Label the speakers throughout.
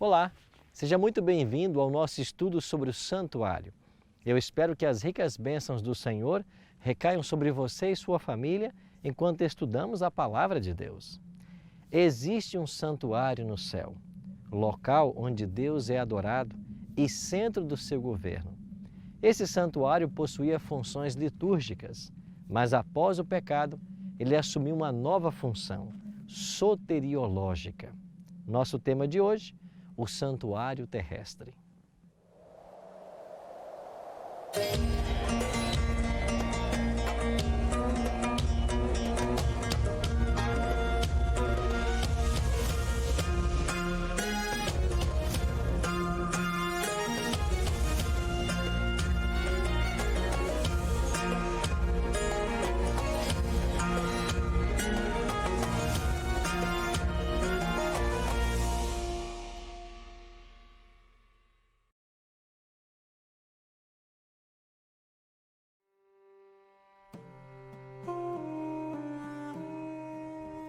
Speaker 1: Olá, seja muito bem-vindo ao nosso estudo sobre o santuário. Eu espero que as ricas bênçãos do Senhor recaiam sobre você e sua família enquanto estudamos a Palavra de Deus. Existe um santuário no céu, local onde Deus é adorado e centro do seu governo. Esse santuário possuía funções litúrgicas, mas após o pecado, ele assumiu uma nova função, soteriológica. Nosso tema de hoje, o santuário terrestre.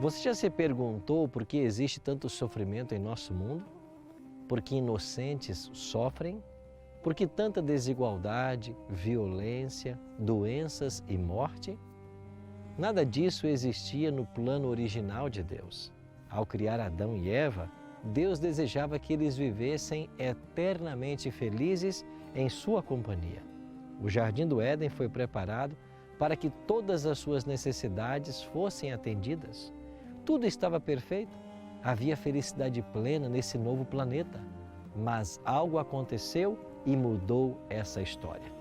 Speaker 1: Você já se perguntou por que existe tanto sofrimento em nosso mundo? Por que inocentes sofrem? Por que tanta desigualdade, violência, doenças e morte? Nada disso existia no plano original de Deus. Ao criar Adão e Eva, Deus desejava que eles vivessem eternamente felizes em sua companhia. O Jardim do Éden foi preparado para que todas as suas necessidades fossem atendidas. Tudo estava perfeito, havia felicidade plena nesse novo planeta, mas algo aconteceu e mudou essa história.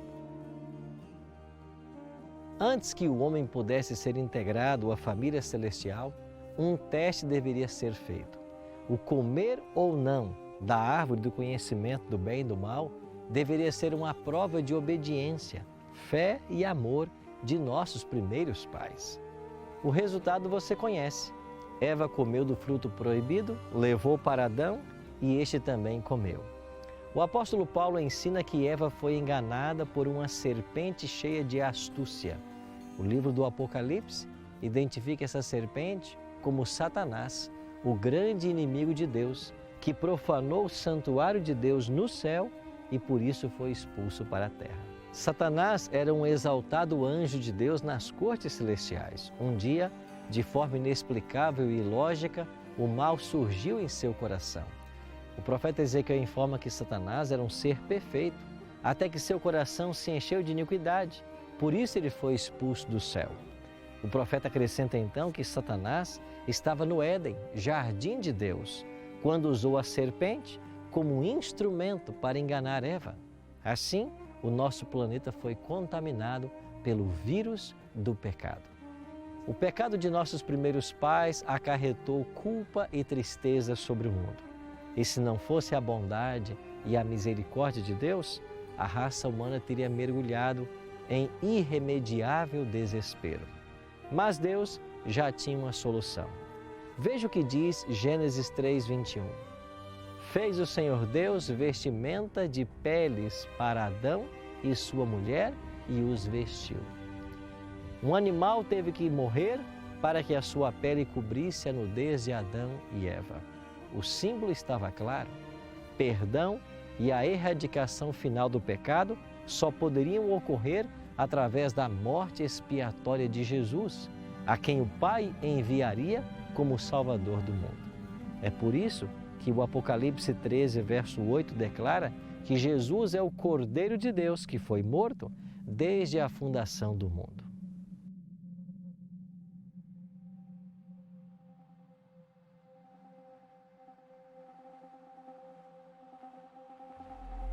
Speaker 1: Antes que o homem pudesse ser integrado à família celestial, um teste deveria ser feito. O comer ou não da árvore do conhecimento do bem e do mal deveria ser uma prova de obediência, fé e amor de nossos primeiros pais. O resultado você conhece. Eva comeu do fruto proibido, levou para Adão e este também comeu. O apóstolo Paulo ensina que Eva foi enganada por uma serpente cheia de astúcia. O livro do Apocalipse identifica essa serpente como Satanás, o grande inimigo de Deus, que profanou o santuário de Deus no céu e por isso foi expulso para a terra. Satanás era um exaltado anjo de Deus nas cortes celestiais. Um dia, de forma inexplicável e ilógica, o mal surgiu em seu coração. O profeta Ezequiel informa que Satanás era um ser perfeito, até que seu coração se encheu de iniquidade. Por isso ele foi expulso do céu. O profeta acrescenta então que Satanás estava no Éden, jardim de Deus, quando usou a serpente como um instrumento para enganar Eva. Assim, o nosso planeta foi contaminado pelo vírus do pecado. O pecado de nossos primeiros pais acarretou culpa e tristeza sobre o mundo. E se não fosse a bondade e a misericórdia de Deus, a raça humana teria mergulhado em irremediável desespero. Mas Deus já tinha uma solução. Veja o que diz Gênesis 3:21. Fez o Senhor Deus vestimenta de peles para Adão e sua mulher e os vestiu. Um animal teve que morrer para que a sua pele cobrisse a nudez de Adão e Eva. O símbolo estava claro. Perdão e a erradicação final do pecado só poderiam ocorrer através da morte expiatória de Jesus, a quem o Pai enviaria como Salvador do mundo. É por isso que o Apocalipse 13, verso 8 declara que Jesus é o Cordeiro de Deus que foi morto desde a fundação do mundo.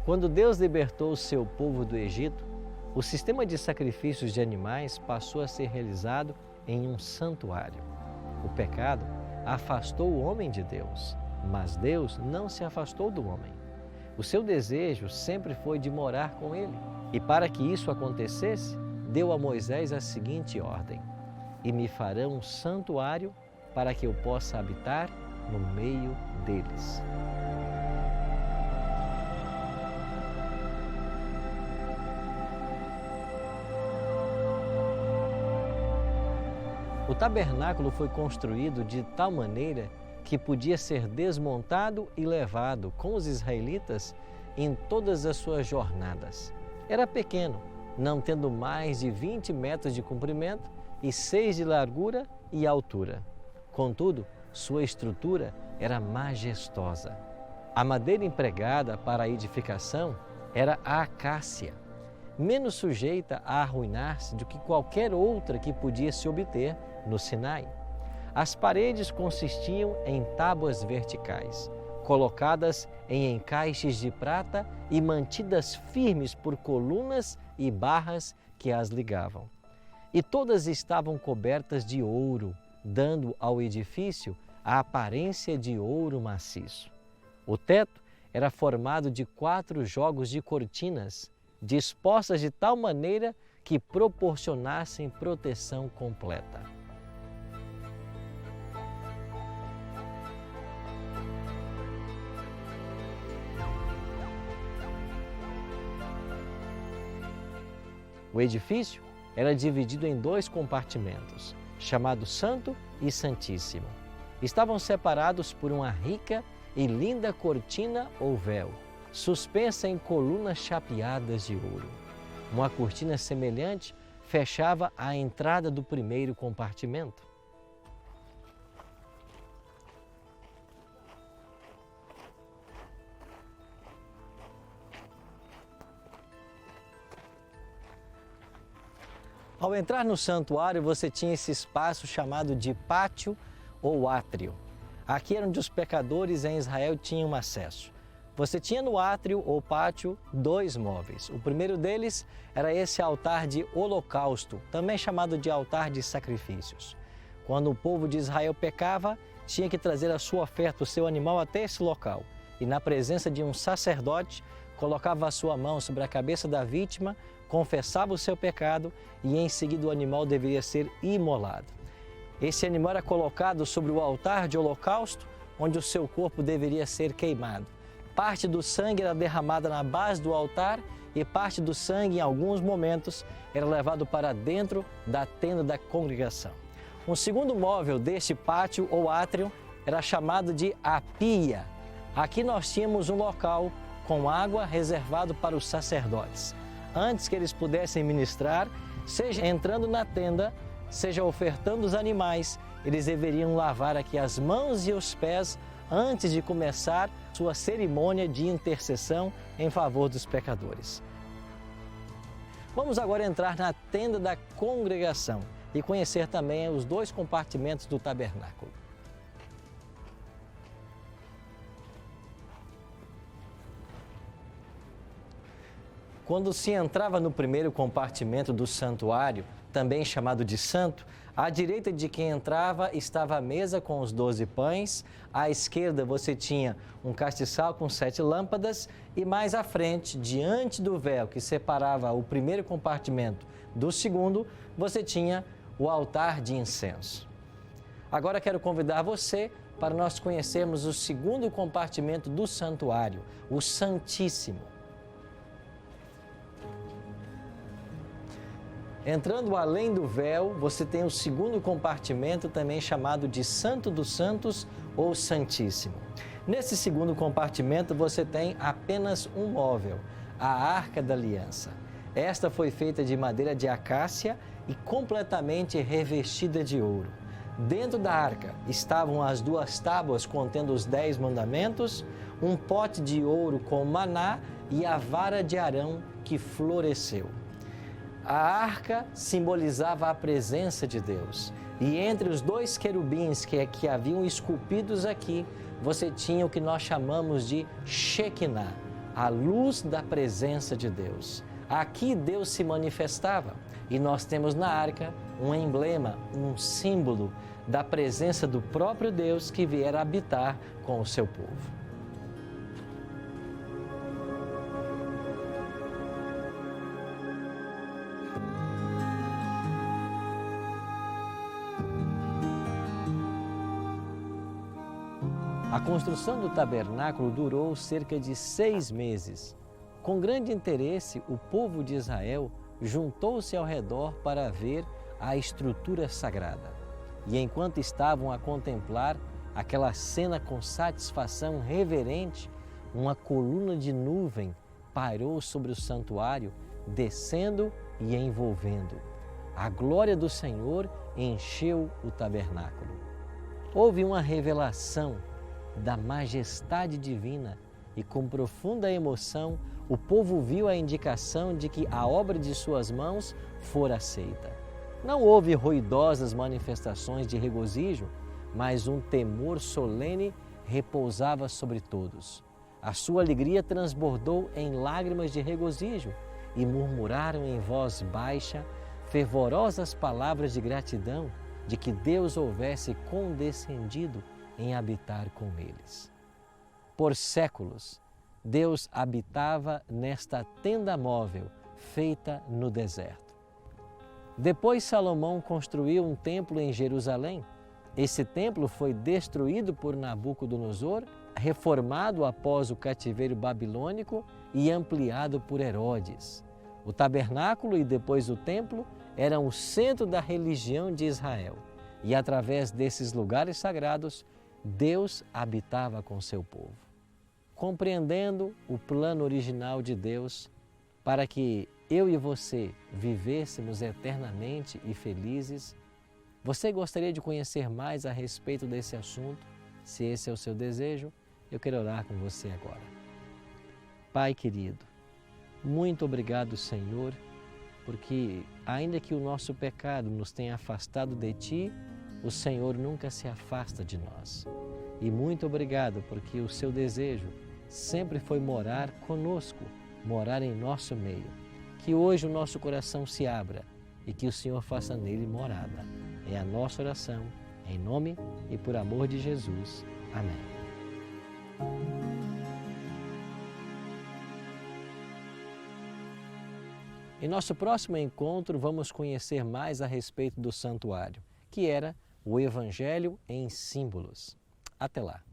Speaker 1: Quando Deus libertou o seu povo do Egito, o sistema de sacrifícios de animais passou a ser realizado em um santuário. O pecado afastou o homem de Deus, mas Deus não se afastou do homem. O seu desejo sempre foi de morar com ele. E para que isso acontecesse, deu a Moisés a seguinte ordem: e me farão um santuário para que eu possa habitar no meio deles. O tabernáculo foi construído de tal maneira que podia ser desmontado e levado com os israelitas em todas as suas jornadas. Era pequeno, não tendo mais de 20 metros de comprimento e 6 de largura e altura. Contudo, sua estrutura era majestosa. A madeira empregada para a edificação era a acácia, menos sujeita a arruinar-se do que qualquer outra que podia se obter no Sinai. As paredes consistiam em tábuas verticais, colocadas em encaixes de prata e mantidas firmes por colunas e barras que as ligavam. E todas estavam cobertas de ouro, dando ao edifício a aparência de ouro maciço. O teto era formado de 4 jogos de cortinas, dispostas de tal maneira que proporcionassem proteção completa. O edifício era dividido em 2 compartimentos, chamados Santo e Santíssimo. Estavam separados por uma rica e linda cortina ou véu, suspensa em colunas chapeadas de ouro. Uma cortina semelhante fechava a entrada do primeiro compartimento. Ao entrar no santuário, você tinha esse espaço chamado de pátio ou átrio. Aqui era onde os pecadores em Israel tinham acesso. Você tinha no átrio ou pátio 2 móveis. O primeiro deles era esse altar de holocausto, também chamado de altar de sacrifícios. Quando o povo de Israel pecava, tinha que trazer a sua oferta, o seu animal, até esse local. E na presença de um sacerdote, colocava a sua mão sobre a cabeça da vítima, confessava o seu pecado e em seguida o animal deveria ser imolado. Esse animal era colocado sobre o altar de holocausto, onde o seu corpo deveria ser queimado. Parte do sangue era derramada na base do altar e parte do sangue, em alguns momentos, era levado para dentro da tenda da congregação. Um segundo móvel deste pátio ou átrio era chamado de a pia. Aqui nós tínhamos um local com água reservado para os sacerdotes. Antes que eles pudessem ministrar, seja entrando na tenda, seja ofertando os animais, eles deveriam lavar aqui as mãos e os pés antes de começar sua cerimônia de intercessão em favor dos pecadores. Vamos agora entrar na tenda da congregação e conhecer também os 2 compartimentos do tabernáculo. Quando se entrava no primeiro compartimento do santuário, também chamado de santo, à direita de quem entrava estava a mesa com os 12 pães, à esquerda você tinha um castiçal com 7 lâmpadas e mais à frente, diante do véu que separava o primeiro compartimento do segundo, você tinha o altar de incenso. Agora quero convidar você para nós conhecermos o segundo compartimento do santuário, o Santíssimo. Entrando além do véu, você tem o segundo compartimento, também chamado de Santo dos Santos ou Santíssimo. Nesse segundo compartimento, você tem apenas um móvel, a Arca da Aliança. Esta foi feita de madeira de acácia e completamente revestida de ouro. Dentro da arca estavam as 2 tábuas contendo os 10 mandamentos, um pote de ouro com maná e a vara de Arão que floresceu. A arca simbolizava a presença de Deus. E entre os 2 querubins que haviam esculpidos aqui, você tinha o que nós chamamos de Shekinah, a luz da presença de Deus. Aqui Deus se manifestava. E nós temos na arca um emblema, um símbolo da presença do próprio Deus que viera habitar com o seu povo. A construção do tabernáculo durou cerca de 6 meses. Com grande interesse, o povo de Israel juntou-se ao redor para ver a estrutura sagrada. E enquanto estavam a contemplar aquela cena com satisfação reverente, uma coluna de nuvem pairou sobre o santuário, descendo e envolvendo. A glória do Senhor encheu o tabernáculo. Houve uma revelação da majestade divina e, com profunda emoção, o povo viu a indicação de que a obra de suas mãos fora aceita. Não houve ruidosas manifestações de regozijo, mas um temor solene repousava sobre todos. A sua alegria transbordou em lágrimas de regozijo e murmuraram em voz baixa fervorosas palavras de gratidão de que Deus houvesse condescendido em habitar com eles. Por séculos, Deus habitava nesta tenda móvel feita no deserto. Depois Salomão construiu um templo em Jerusalém. Esse templo foi destruído por Nabucodonosor, reformado após o cativeiro babilônico e ampliado por Herodes. O tabernáculo e depois o templo eram o centro da religião de Israel. E através desses lugares sagrados, Deus habitava com seu povo. Compreendendo o plano original de Deus para que eu e você vivêssemos eternamente e felizes, você gostaria de conhecer mais a respeito desse assunto? Se esse é o seu desejo, eu quero orar com você agora. Pai querido, muito obrigado, Senhor, porque ainda que o nosso pecado nos tenha afastado de Ti, o Senhor nunca se afasta de nós. E muito obrigado porque o seu desejo sempre foi morar conosco, morar em nosso meio. Que hoje o nosso coração se abra e que o Senhor faça nele morada. É a nossa oração, em nome e por amor de Jesus. Amém. Em nosso próximo encontro, vamos conhecer mais a respeito do santuário, que era o Evangelho em símbolos. Até lá!